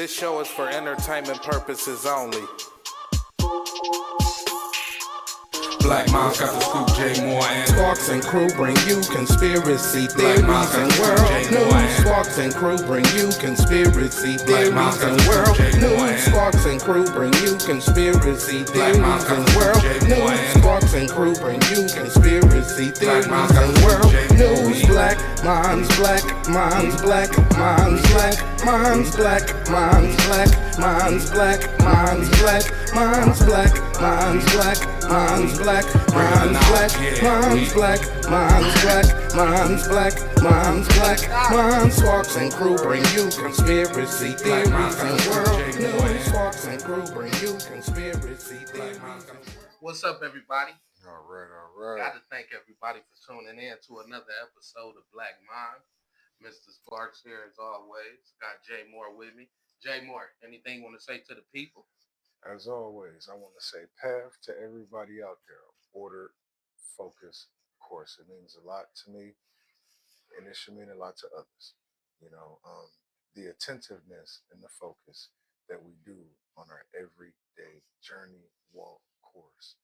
This show is for entertainment purposes only. Black Moms got the scoop, Jay Moore and Sparks and crew bring you conspiracy theories and world news. Sparks and crew bring you conspiracy theories and world news. Sparks and crew bring you conspiracy theories and world news. Sparks and crew bring you conspiracy theories and world news. Black minds, black minds, black minds, black minds, black minds, black minds, black minds, black minds, black minds, black minds, black minds, black minds, black minds, black minds, black minds, black minds. Sparks and crew bring you conspiracy theories and world news. Sparks and crew bring you conspiracy theories. What's up, everybody? All right. Got to thank everybody for tuning in to another episode of Black Minds. Mr. Sparks here as always. Got Jay Moore with me. Jay Moore, anything you want to say to the people? As always, I want to say path to everybody out there. Order, focus, of course. It means a lot to me, and it should mean a lot to others. You know, the attentiveness and the focus that we do on our everyday journey, walk, course.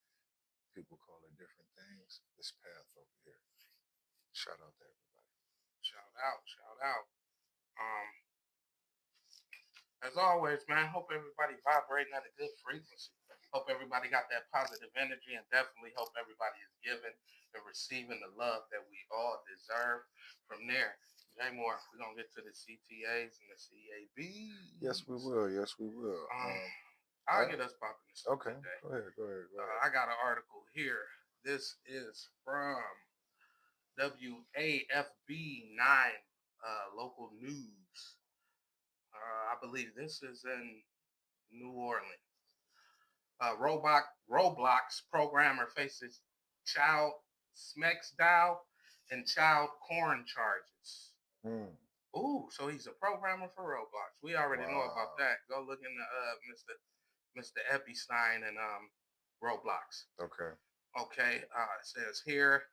People call it different things. This path over here. Shout out to everybody. Shout out. As always, man, hope everybody vibrating at a good frequency. Hope everybody got that positive energy, and definitely hope everybody is giving and receiving the love that we all deserve. From there, Jay Moore, we're going to get to the CTAs and the CABs. Yes, we will. I'll get us popping this. Okay, today. go ahead. I got an article here. This is from WAFB 9 local news. I believe this is in New Orleans. Roblox programmer faces child smexdow and child porn charges. Ooh, so he's a programmer for Roblox. We already know about that. Go look into Mr. Epstein and Roblox. Okay. It says here.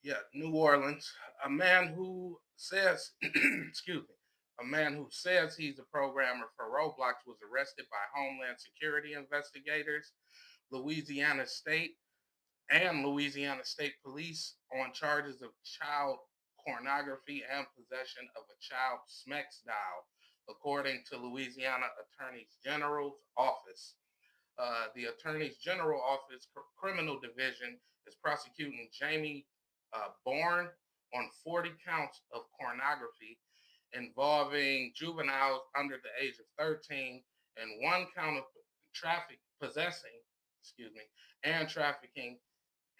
Yeah, New Orleans. A man who says, a man who says he's a programmer for Roblox was arrested by Homeland Security investigators, Louisiana State Police on charges of child pornography and possession of a child sex doll, according to Louisiana Attorney General's office. The Attorney General Office Criminal Division is prosecuting Jamie Bourne on 40 counts of pornography involving juveniles under the age of 13 and one count of trafficking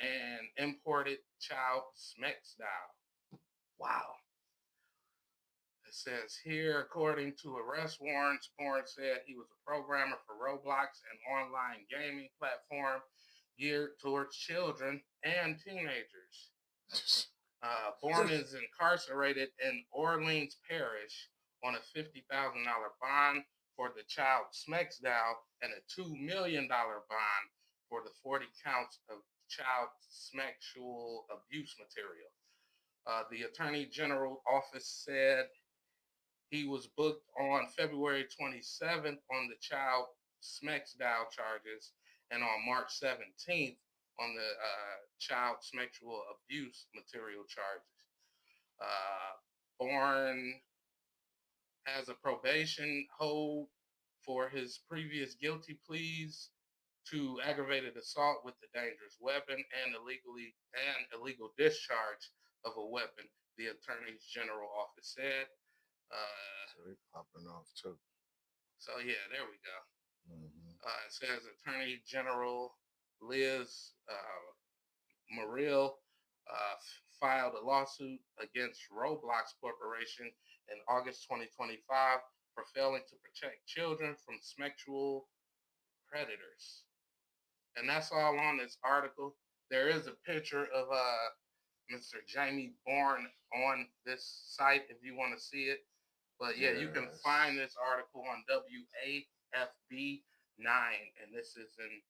and imported child sex doll. Wow. It says here, according to arrest warrants, Bourne said he was a programmer for Roblox, an online gaming platform geared towards children and teenagers. Bourne is incarcerated in Orleans Parish on a $50,000 bond for the child sex doll and a $2 million bond for the 40 counts of child sexual abuse material. The Attorney General office said he was booked on February 27th on the child sex doll charges and on March 17th on the child sexual abuse material charges. Bourne has a probation hold for his previous guilty pleas to aggravated assault with a dangerous weapon and illegal discharge of a weapon, the Attorney General office said. So they popping off too. So yeah, there we go. It says Attorney General Liz Muriel filed a lawsuit against Roblox Corporation in August 2025 for failing to protect children from sexual predators. And that's all on this article. There is a picture of Mr. Jamie Bourne on this site if you want to see it. But yeah, you can find this article on WAFB 9, and this is in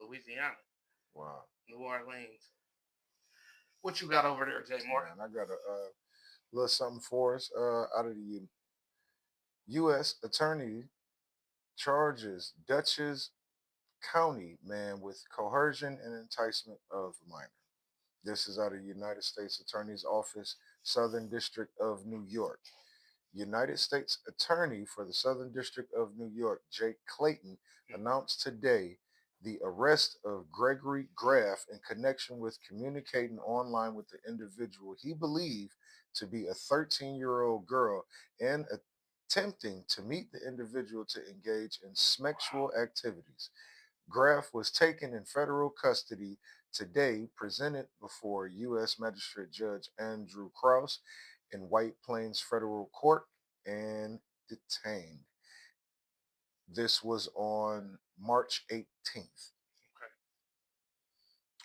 Louisiana. Wow. New Orleans. What you got over there, Jay Moore? Man, I got little something for us out of the U.S. Attorney charges Dutchess County man with coercion and enticement of minor. This is out of United States Attorney's Office, Southern District of New York. United States Attorney for the Southern District of New York, Jake Clayton, announced today the arrest of Gregory Graff in connection with communicating online with the individual he believed to be a 13-year-old girl and attempting to meet the individual to engage in sexual activities. Graff was taken in federal custody today, presented before U.S. Magistrate Judge Andrew Krause in White Plains Federal Court, and detained. This was on March 18th. Okay.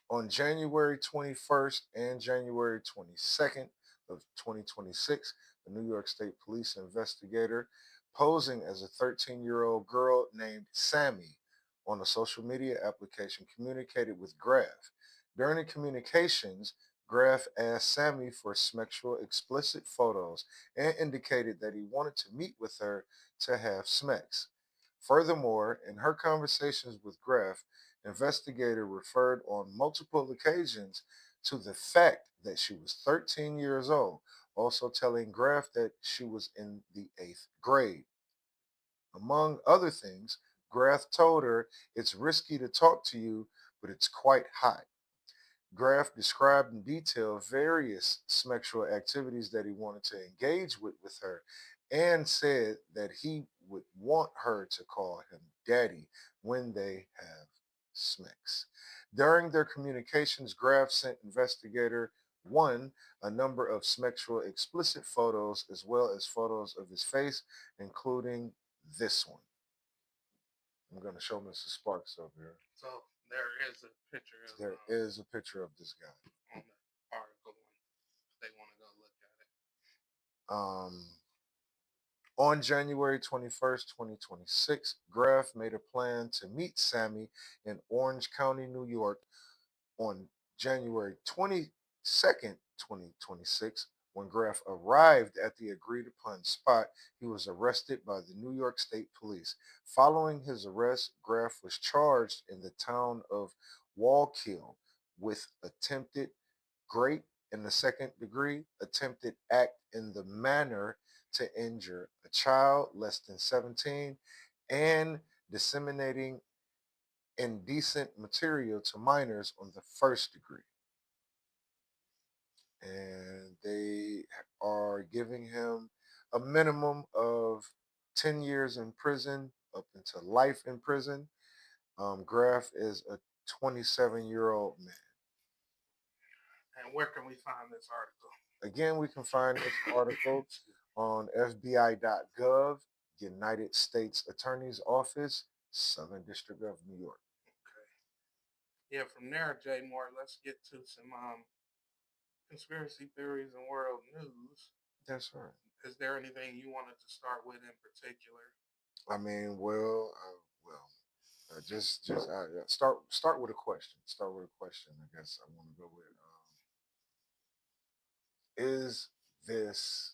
On January 21st and January 22nd of 2026, the New York State Police investigator posing as a 13-year-old girl named Sammy on a social media application communicated with Graff. During the communications, Graff asked Sammy for sexual explicit photos and indicated that he wanted to meet with her to have sex. Furthermore, in her conversations with Graff, investigator referred on multiple occasions to the fact that she was 13 years old, also telling Graff that she was in the 8th grade. Among other things, Graff told her, "It's risky to talk to you, but it's quite hot." Graff described in detail various sexual activities that he wanted to engage with her and said that he would want her to call him daddy when they have sex. During their communications, Graff sent investigator one a number of sexual explicit photos as well as photos of his face, including this one. I'm going to show Mr. Sparks over here. So there is a picture of There is a picture of this guy. on the article if they want to go look at it. On January 21st, 2026, Graff made a plan to meet Sammy in Orange County, New York on January 22nd, 2026. When Graff arrived at the agreed upon spot, he was arrested by the New York State Police. Following his arrest, Graff was charged in the town of Wallkill with attempted rape in the second degree, attempted act in the manner to injure a child less than 17, and disseminating indecent material to minors on the first degree. And they are giving him a minimum of 10 years in prison up into life in prison. Graff is a 27-year-old man. And where can we find this article? Again, we can find this article on FBI.gov, United States Attorney's Office, Southern District of New York. Okay. Yeah, from there, Jay Moore, let's get to some conspiracy theories and world news. That's right. Is there anything you wanted to start with in particular? I mean, just start with a question. Start with a question. I guess I want to go with: is this,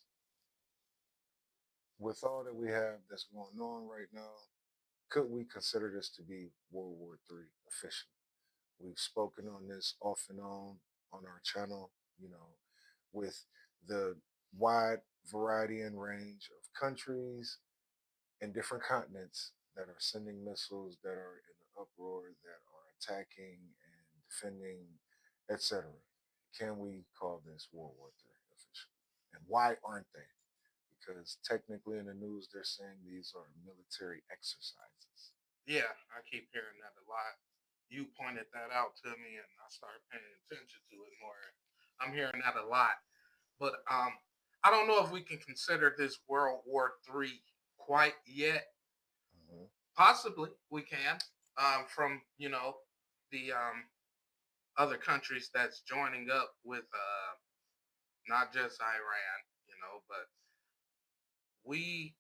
with all that we have that's going on right now, could we consider this to be World War III officially? We've spoken on this off and on our channel, with the wide variety and range of countries and different continents that are sending missiles, that are in the uproar, that are attacking and defending, etc. Can we call this World War III officially? And why aren't they? Because technically in the news they're saying these are military exercises. Yeah, I keep hearing that a lot. You pointed that out to me, and I started paying attention to it more. I'm hearing that a lot, but I don't know if we can consider this World War III quite yet. Mm-hmm. Possibly we can, from the other countries that's joining up with not just Iran, but we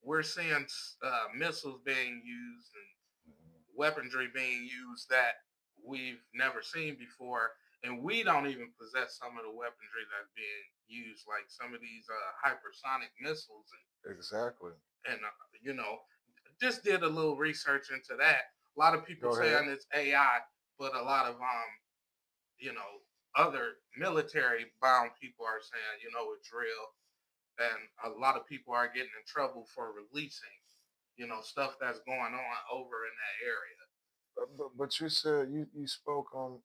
we're seeing missiles being used and weaponry being used that we've never seen before, and we don't even possess some of the weaponry that's being use like some of these hypersonic missiles Exactly. and you know, just did a little research into that. A lot of people Go ahead. saying it's AI, but a lot of you know, other military bound people are saying, you know, it's real, and a lot of people are getting in trouble for releasing, you know, stuff that's going on over in that area. But you said you spoke on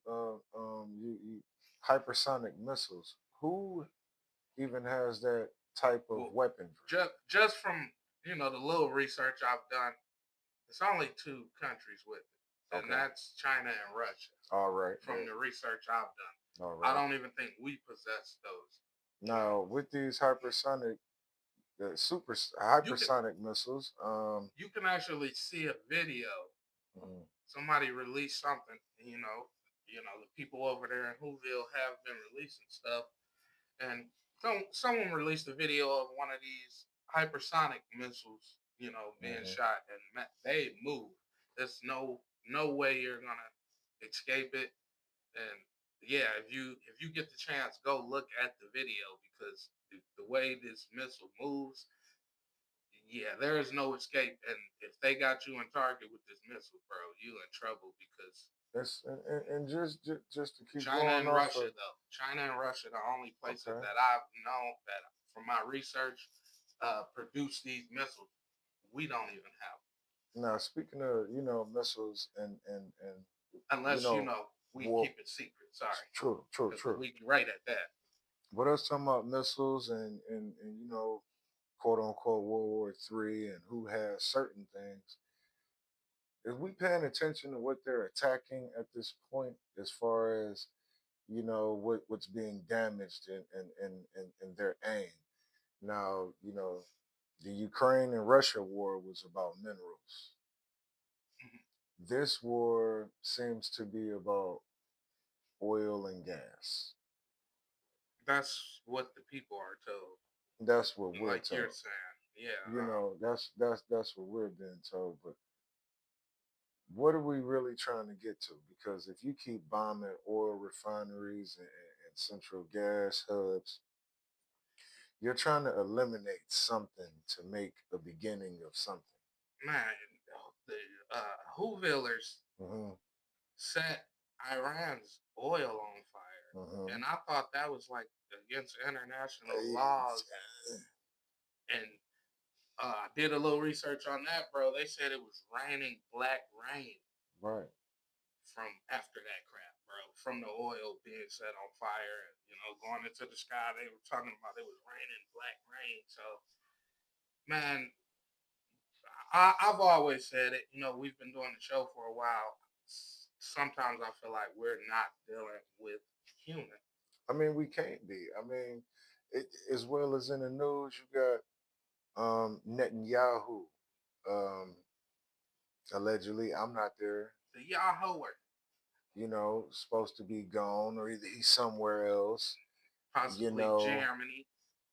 you hypersonic missiles. Who even has that type of Well, weaponry? just from you know the little research I've done, it's only two countries with it, and Okay. that's China and Russia. All right. From the research I've done, All I right. don't even think we possess those. You know, Now with these hypersonic, the you can hypersonic missiles, you can actually see a video. mhm, Somebody released something. You know the people over there in Whoville have been releasing stuff, and someone released a video of one of these hypersonic missiles. You know, being mhm. shot, and they move. There's no way you're gonna escape it. And yeah, if you get the chance, go look at the video because the way this missile moves, yeah, there is no escape. And if they got you in target with this missile, bro, you in trouble because That's and just to keep China going and off Russia, of though, China and Russia, the only places okay. that I've known that from my research produce these missiles. We don't even have Now speaking of missiles and them. you Unless know we war keep it secret. Sorry, true true because true. we right at that. But us talking about missiles and quote unquote World War III and who has certain things. Is we paying attention to what they're attacking at this point as far as what's being damaged in their aim? Now, the Ukraine and Russia war was about minerals. Mhm. This war seems to be about oil and gas. That's what the people are told. That's what we're Like you're told. saying, yeah. That's what we're being told. But what are we really trying to get to? Because if you keep bombing oil refineries and central gas hubs, you're trying to eliminate something to make a beginning of something. Man, the Whovillers Hmm. set Iran's oil on fire, Hmm. and I thought that was like against international laws. And I did a little research on that, bro. They said it was raining black rain Right. from after that crap, bro. From the oil being set on fire and going into the sky. They were talking about it was raining black rain. So, man, I've always said it. You know, we've been doing the show for a while. Sometimes I feel like we're not dealing with human. I mean, we can't be. I mean, as well as in the news, you got Netanyahu um, allegedly. I'm not there. The Yahoo Supposed to be gone or either he's somewhere else. You possibly know, Germany.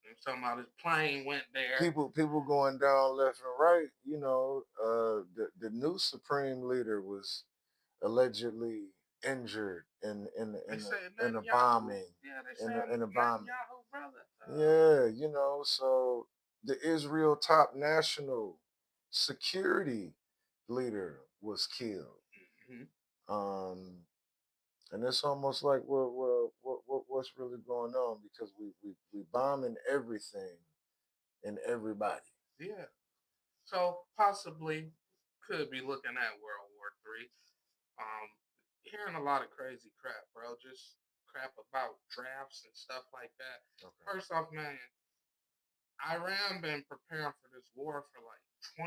I'm talking about his plane went there. people going down left and right. The new supreme leader was allegedly injured They say in a Netanyahu. bombing Yeah, they in say a bombing. Netanyahu brother. Yeah, so the Israel top national security leader was killed. Mhm. Um, and it's almost like, what's really going on? Because we bombing everything and everybody. Yeah. So possibly could be looking at World War III. Hearing a lot of crazy crap, bro. Just crap about drafts and stuff like that. Okay. First off, man, Iran been preparing for this war for like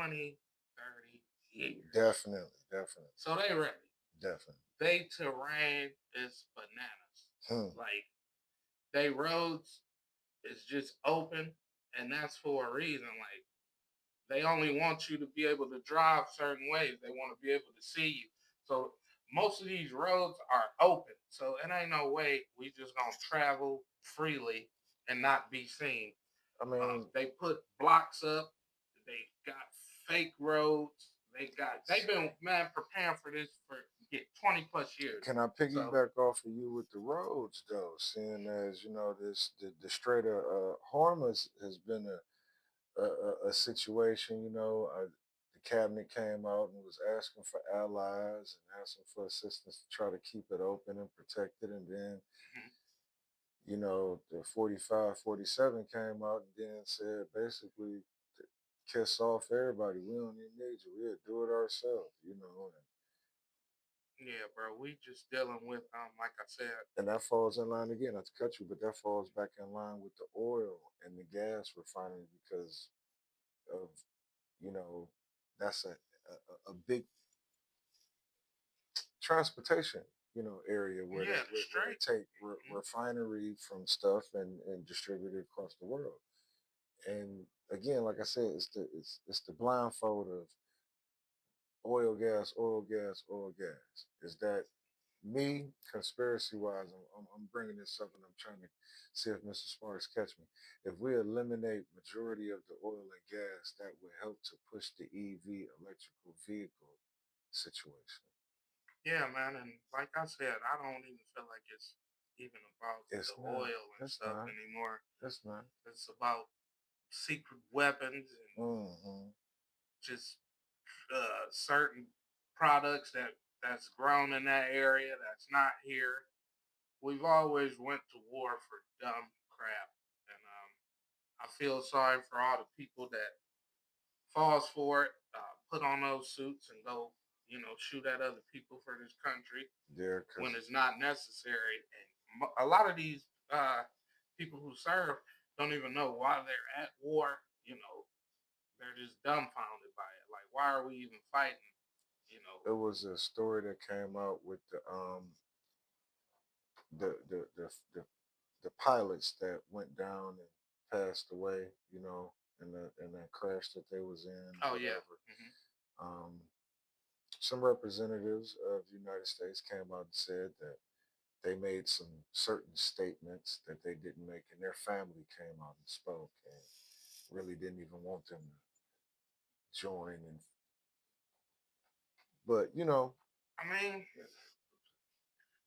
20, 30 years. Definitely, definitely, So they ready. definitely. They terrain is bananas. Hmm. Like they roads is just open, and that's for a reason. Like they only want you to be able to drive certain ways. They want to be able to see you. So most of these roads are open. So it ain't no way we just gonna travel freely and not be seen. I mean, They put blocks up. They got fake roads. They've been man preparing for this for Yeah, 20 plus years. Can I So piggyback off of you with the roads though? Seeing as the strait of Hormuz has been a situation. The cabinet came out and was asking for allies and asking for assistance to try to keep it open and protected, and then mhm. the 45, 47 came out and then said basically kiss off everybody. We don't even need you. We'll do it ourselves. Yeah, bro, we just dealing with like I said. And that falls in line again, not to cut you, but that falls back in line with the oil and the gas refining because of, you know, that's a big transportation, area where Yeah, they the where they straight. take Mhm. refinery from stuff and distribute it across the world. And again, like I said, it's the blindfold of oil, gas, oil, gas, oil, gas. Is that me, conspiracy wise? I'm bringing this up and I'm trying to see if Mr. Sparks catch me. If we eliminate majority of the oil and gas, that would help to push the EV electrical vehicle situation. Yeah, man, and like I said, I don't even feel like it's even about It's the not. oil and It's stuff not. anymore. It's not. It's about secret weapons and Mm-hmm. just certain products that's grown in that area that's not here. We've always went to war for dumb crap, and I feel sorry for all the people that falls for it, put on those suits and go, shoot at other people for this country Yeah, when because it's not necessary. And a lot of these people who serve don't even know why they're at war. They're just dumbfounded by it. Like, why are we even fighting? You know, it was a story that came out with the the the the, the pilots that went down and passed away, in that crash that they was in, oh yeah, whatever. Um, some representatives of the United States came out and said that they made some certain statements that they didn't make, and their family came out and spoke and really didn't even want them to join. But I mean,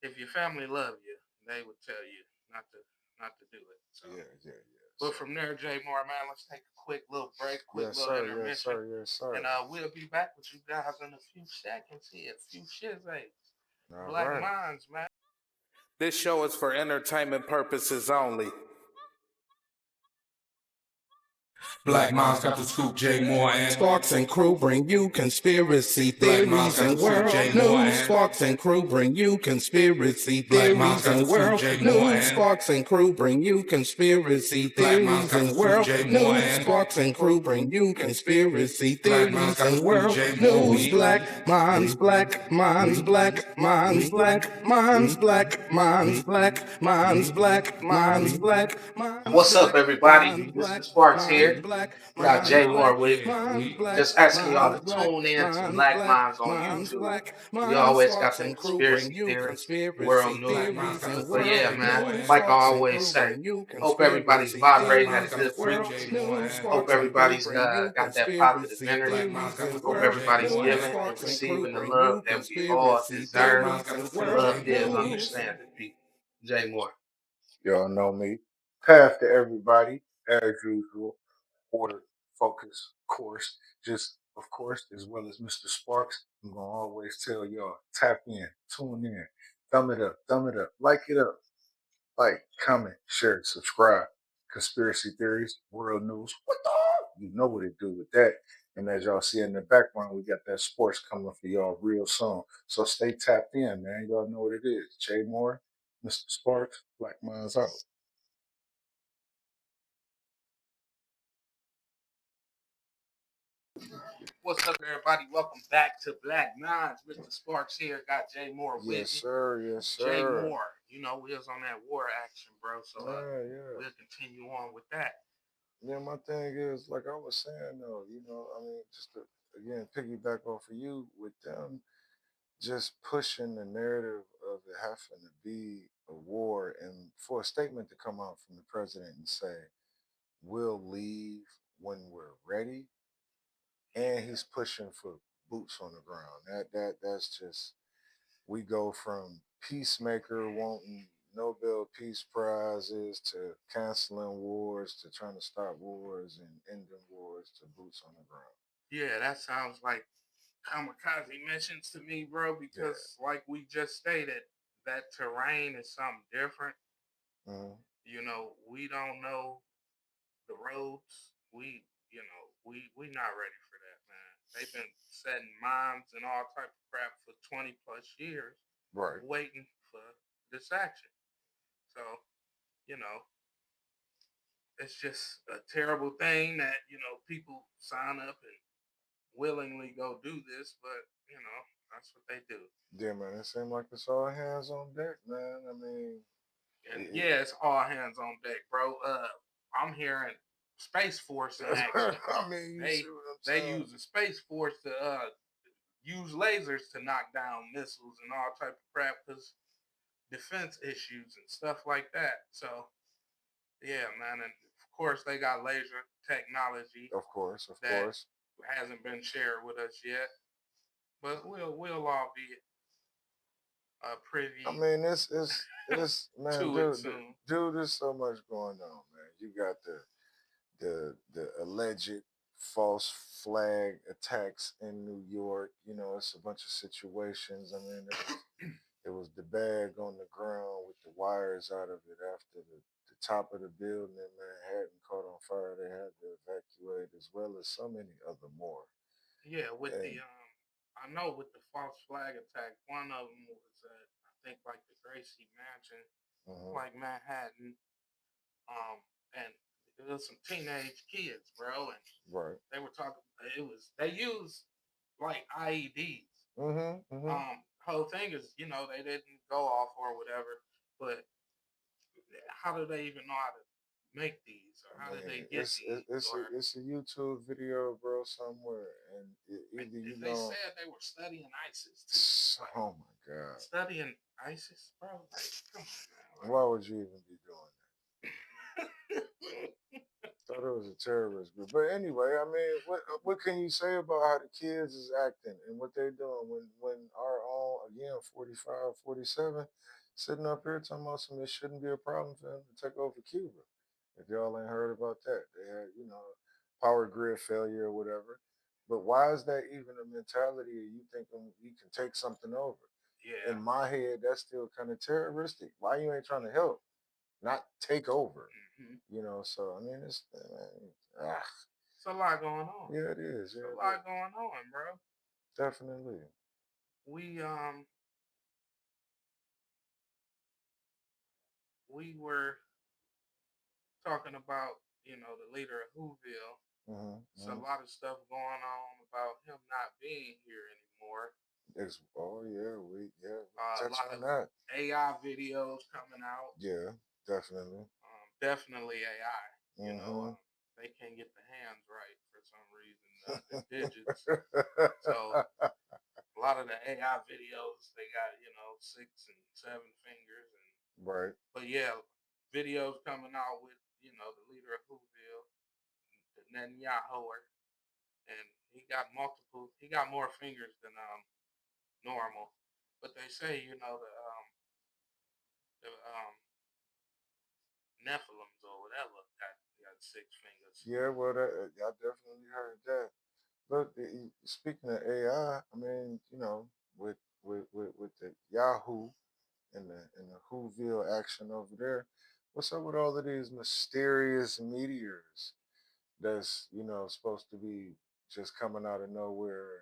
if your family love you, they would tell you not to do it. So, yeah, yeah, yeah. but So from there, Jay Moore, man, let's take a quick little break, quick yes, little sir, yes, intermission, sir, yes, sir. and we'll be back with you guys in a few seconds here, a few shizzays. All Black right. Minds, man. This show is for entertainment purposes only. Black Moms got the scoop, Jay Moore and Sparks and crew bring you conspiracy theories and world news. Sparks and crew bring you conspiracy theories and world news. Sparks and crew bring you conspiracy theories and world news. Sparks and crew bring you conspiracy theories and world news. Black Minds, Black Minds, Black Minds, Black Minds, Black Minds, Black Minds, Black Minds, Black Minds. What's up, everybody? Mr. Sparks here. Got Jay Moore with me. Just asking y'all to tune in to Black Minds on YouTube. We always got the conspiracy theories, world news. But yeah, man, like I always say, hope everybody's vibrating at a good frequency. Hope everybody's got that positive energy. Hope everybody's giving and receiving the love that we all deserve. And love is understanding, people. Jay Moore. Y'all know me. Path to everybody, as usual. Order, focus, course. Just, of course, as well as Mr. Sparks, I'm going to always tell y'all tap in, tune in, thumb it up, like it up. Like, comment, share, subscribe. Conspiracy theories, world news. What the? You know what it do with that. And as y'all see in the background, we got that sports coming for y'all real soon. So stay tapped in, man. Y'all know what it is. Jay Moore, Mr. Sparks, Black Minds out. What's up, everybody? Welcome back to Black Minds. Mr. Sparks here. Got Jay Moore with Yes, me. sir. Yes, Jay sir. Moore. We was on that war action, bro. So Yeah, yeah. we'll continue on with that. Yeah, my thing is, like I was saying, though, I mean, just to, again, piggyback off of you with them just pushing the narrative of it having to be a war and for a statement to come out from the president and say, we'll leave when we're ready. And he's pushing for boots on the ground. That's just we go from peacemaker wanting Nobel Peace Prizes to canceling wars to trying to stop wars and ending wars to boots on the ground. Yeah, that sounds like kamikaze missions to me, bro, because like we just stated, that terrain is something different. Mm-hmm. You know, we don't know the roads. We not ready for that, man. They've been setting mines and all type of crap for 20 plus years, Right. waiting for this action. So, you know, it's just a terrible thing that, people sign up and willingly go do this, but, that's what they do. Yeah, man. It seems like it's all hands on deck, man. I mean, And yeah, it's all hands on deck, bro. I'm hearing Spaceforce in action. I mean, you see what I'm They saying? use the Spaceforce to use lasers to knock down missiles and all type of crap because defense issues and stuff like that. So yeah, man, and of course they got laser technology Of course. that hasn't been shared with us yet, but we'll all be privy I mean, it's man, to it soon. dude, there's so much going on, man. You got the alleged false flag attacks in New York. You know, it's a bunch of situations. I mean, it was the bag on the ground with the wires out of it after the top of the building in Manhattan caught on fire. They had to evacuate, as well as so many other more. Yeah, with And the I know with the false flag attack, one of them was at I think like the Gracie Mansion, mhm, like Manhattan, and it was some teenage kids, bro, and right. they were talking. They used like IEDs. Mm-hmm. Whole thing is, they didn't go off or whatever, but how do they even know how to make these, or I how did mean, they get these, or it's a YouTube video, bro, somewhere, and either you they know, said they were studying ISIS too. Like, oh my god, studying ISIS, bro. Like, come on, why would you even be doing man. Thought it was a terrorist group. But anyway, I mean, what can you say about how the kids is acting and what they're doing when our own, again, 45, 47, sitting up here talking about something, it shouldn't be a problem for them to take over Cuba. If y'all ain't heard about that, they had, power grid failure or whatever. But why is that even a mentality of you thinking you can take something over? Yeah. In my head, that's still kind of terroristic. Why you ain't trying to help, not take over? So I mean, It's a lot going on. yeah, it is. It's Yeah, a it lot is. going on, bro. Definitely. We were talking about, the leader of Whoville. It's a Mm-hmm. lot of stuff going on about him not being here anymore. Oh yeah, we A touch lot on of that. AI videos coming out. Yeah, definitely. Definitely AI. Mm-hmm. They can't get the hands right for some reason, the digits. So a lot of the AI videos, they got 6 and 7 fingers, Right. but yeah, videos coming out with the leader of Whoville, the Netanyahoe, and he got more fingers than normal. But they say the Nephilims or whatever got 6 fingers. Yeah, well, I definitely heard that. But speaking of AI, I mean, with with the Yahoo and the Whoville action over there, what's up with all of these mysterious meteors that's supposed to be just coming out of nowhere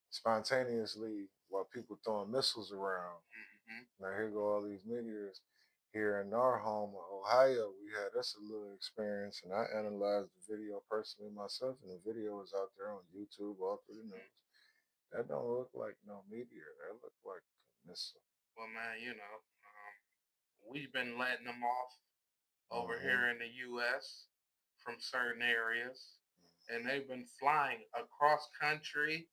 spontaneously while people throwing missiles around? Mm-hmm. Now here go all these meteors. Here in our home of Ohio, we had us a little experience, and I analyzed the video personally myself, and the video is out there on YouTube, all through the news. That don't look like no meteor. That look like a missile. Well, man, we've been letting them off over Mm-hmm. here in the U.S. from certain areas, and they've been flying across country,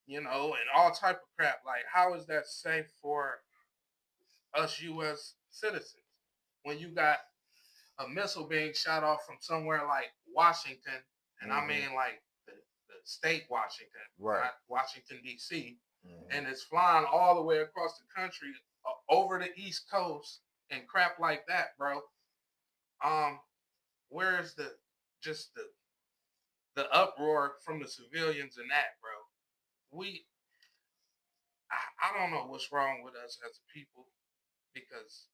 and all type of crap. Like, how is that safe for us U.S. citizens when you got a missile being shot off from somewhere like Washington, and I Mm-hmm. mean like the state Washington, Right. not Washington D.C., and it's flying all the way across the country over the East Coast and crap like that, bro. Um, where's just the uproar from the civilians and that, bro? We I don't know what's wrong with us as a people because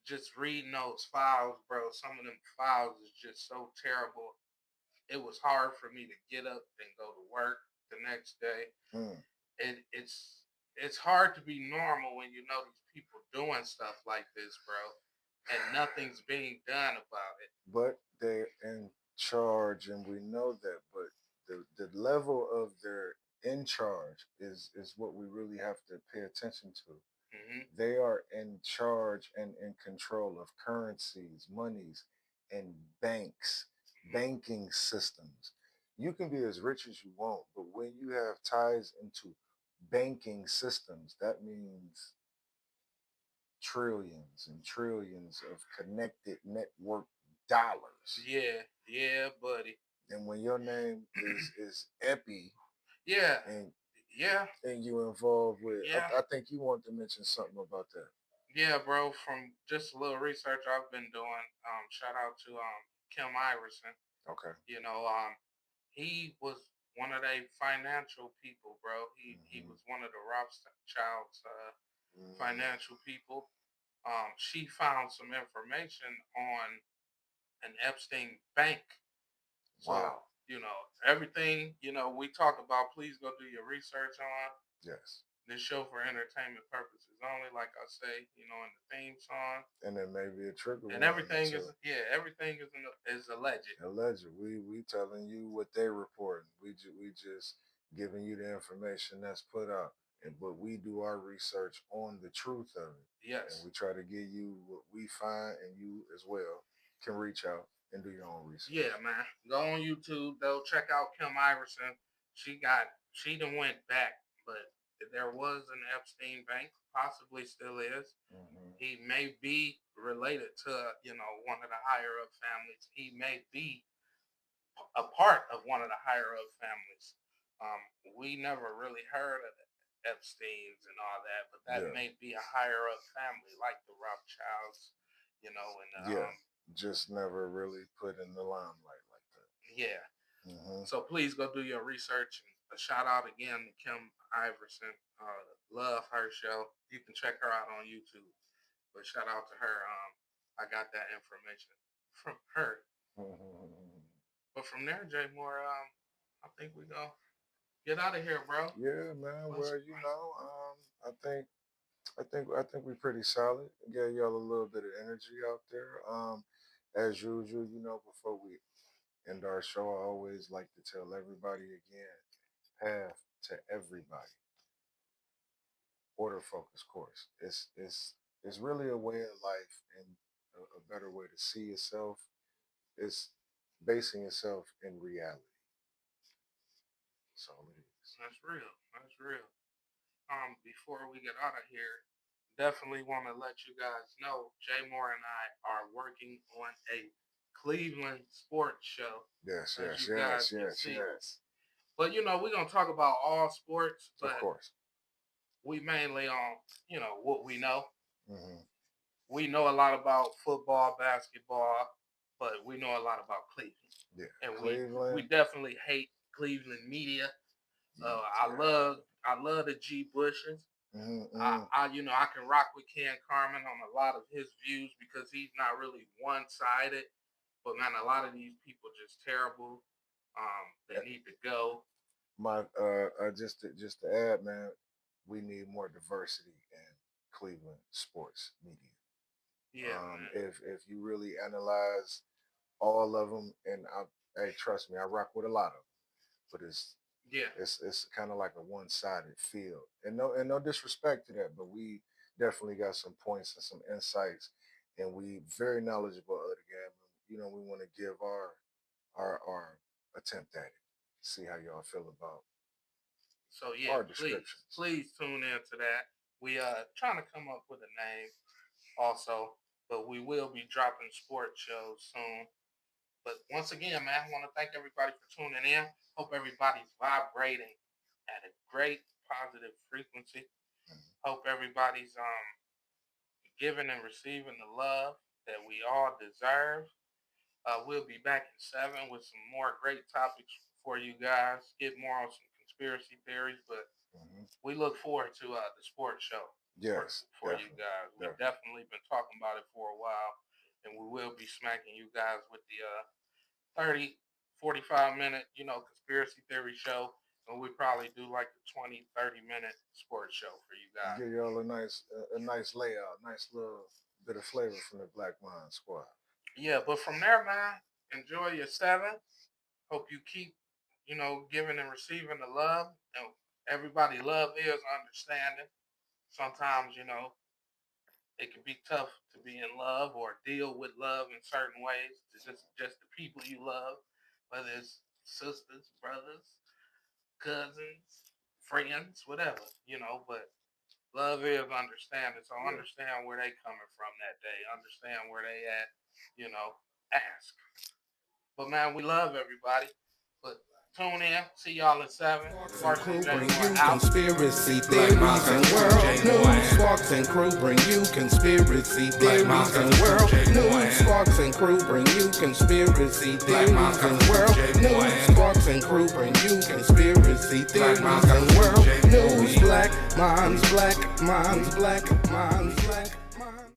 just reading those files, bro, some of them files is just so terrible. It was hard for me to get up and go to work the next day. It's hard to be normal when you know these people doing stuff like this, bro, and nothing's being done about it. But they're in charge, and we know that. But the level of their in charge is what we really have to pay attention to. They are in charge and in control of currencies, monies, and banks, banking systems. You can be as rich as you want, but when you have ties into banking systems, that means trillions and trillions of connected network dollars. Yeah, buddy. And when your name is Eppy, yeah, and yeah, and you involved with, yeah, I think you wanted to mention something about that. yeah, bro. From just a little research I've been doing, shout out to Kim Iverson. Okay. You know, he was one of the financial people, bro. He was one of the Rothschild's financial people. She found some information on an Epstein Bank. So, Wow. you know, everything, we talk about, please go do your research on. Yes. This show for entertainment purposes only, like I say, in the theme song. And then maybe a trigger. And everything everything is alleged. Alleged. We telling you what they reporting. We just giving you the information that's put out. But we do our research on the truth of it. Yes. And we try to give you what we find, and you as well can reach out and do your own research. Yeah, man. Go on YouTube though. Check out Kim Iverson. She done went back, but there was an Epstein Bank, possibly still is. He may be related to one of the higher up families. He may be a part of one of the higher up families. We never really heard of Epstein's and all that, but that may be a higher up family like the Rothschilds, and just never really put in the limelight like that. Yeah. So please go do your research. And a shout out again to Kim Iverson. Love her show. You can check her out on YouTube. But shout out to her. I got that information from her. But from there, Jay Moore, I think we go get out of here, bro. Yeah, man. Well, I think we're pretty solid. Gave y'all a little bit of energy out there. As usual, before we end our show, I always like to tell everybody again, path to everybody. Order focus course. It's really a way of life and a better way to see yourself. It's basing yourself in reality. That's all it is. That's real. That's real. Before we get out of here, definitely want to let you guys know Jay Moore and I are working on a Cleveland sports show. Yes. But we're gonna talk about all sports, but of course, we mainly on what we know. We know a lot about football, basketball, but we know a lot about Cleveland. Yeah, and Cleveland. we definitely hate Cleveland media. I love the G Bushes. I can rock with Ken Carmen on a lot of his views because he's not really one sided. But man, a lot of these people just terrible. They need to go. My just to add, man, we need more diversity in Cleveland sports media. Yeah. If you really analyze all of them, and hey, trust me, I rock with a lot of them, but it's kind of like a one-sided field, and no disrespect to that, but we definitely got some points and some insights, and we very knowledgeable of the game. We want to give our attempt at it. See how y'all feel about. So yeah, please tune in to that. We trying to come up with a name also, but we will be dropping sports shows soon. But once again, man, I want to thank everybody for tuning in. Hope everybody's vibrating at a great positive frequency. Hope everybody's giving and receiving the love that we all deserve. We'll be back in 7 with some more great topics for you guys. Get more on some conspiracy theories, but we look forward to the sports show. Yes, for you guys. We've definitely been talking about it for a while, and we will be smacking you guys with the 30, 45-minute, conspiracy theory show. And we probably do like a 20, 30-minute sports show for you guys. Give y'all a nice layout, nice little bit of flavor from the Black Mind Squad. Yeah, but from there, man, enjoy your 7. Hope you keep, giving and receiving the love. And everybody love is understanding. Sometimes, it can be tough to be in love or deal with love in certain ways. It's just the people you love, whether it's sisters, brothers, cousins, friends, whatever, but love is understanding. So understand where they coming from that day. Understand where they at, ask. But man, we love everybody. But tune in. See y'all at 7. Crew bring you conspiracy theories and world news. Sparks and crew bring you conspiracy theories and world news. Sparks and crew bring you conspiracy theories and world news. Sparks and crew bring you conspiracy theories and world news. Black minds, black minds, black minds, black.